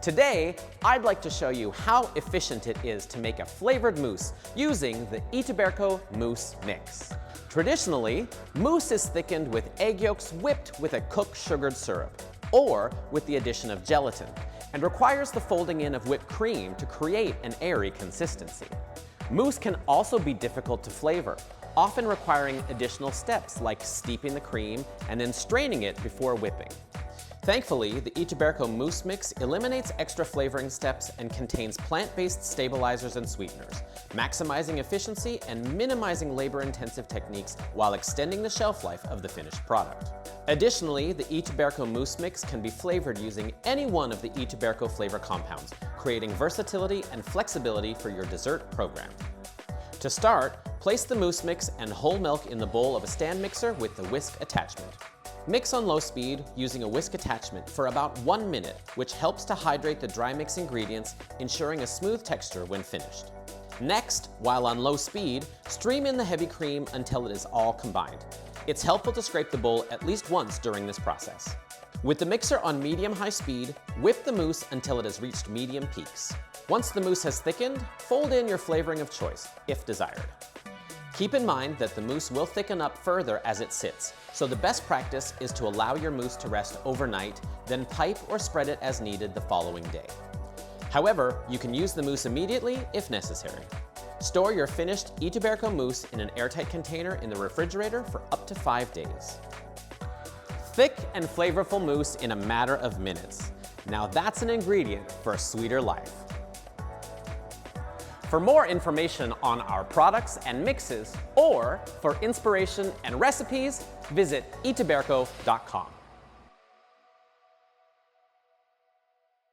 Today, I'd like to show you how efficient it is to make a flavored mousse using the Itaberco mousse mix. Traditionally, mousse is thickened with egg yolks whipped with a cooked sugared syrup, or with the addition of gelatin, and requires the folding in of whipped cream to create an airy consistency. Mousse can also be difficult to flavor, often requiring additional steps like steeping the cream and then straining it before whipping. Thankfully, the Itaberco mousse mix eliminates extra flavoring steps and contains plant-based stabilizers and sweeteners, maximizing efficiency and minimizing labor-intensive techniques while extending the shelf life of the finished product. Additionally, the Itaberco mousse mix can be flavored using any one of the Itaberco flavor compounds, creating versatility and flexibility for your dessert program. To start, place the mousse mix and whole milk in the bowl of a stand mixer with the whisk attachment. Mix on low speed using a whisk attachment for about 1 minute, which helps to hydrate the dry mix ingredients, ensuring a smooth texture when finished. Next, while on low speed, stream in the heavy cream until it is all combined. It's helpful to scrape the bowl at least once during this process. With the mixer on medium-high speed, whip the mousse until it has reached medium peaks. Once the mousse has thickened, fold in your flavoring of choice, if desired. Keep in mind that the mousse will thicken up further as it sits, so the best practice is to allow your mousse to rest overnight, then pipe or spread it as needed the following day. However, you can use the mousse immediately if necessary. Store your finished Itaberco mousse in an airtight container in the refrigerator for up to 5 days. Thick and flavorful mousse in a matter of minutes. Now that's an ingredient for a sweeter life. For more information on our products and mixes, or for inspiration and recipes, visit itaberco.com.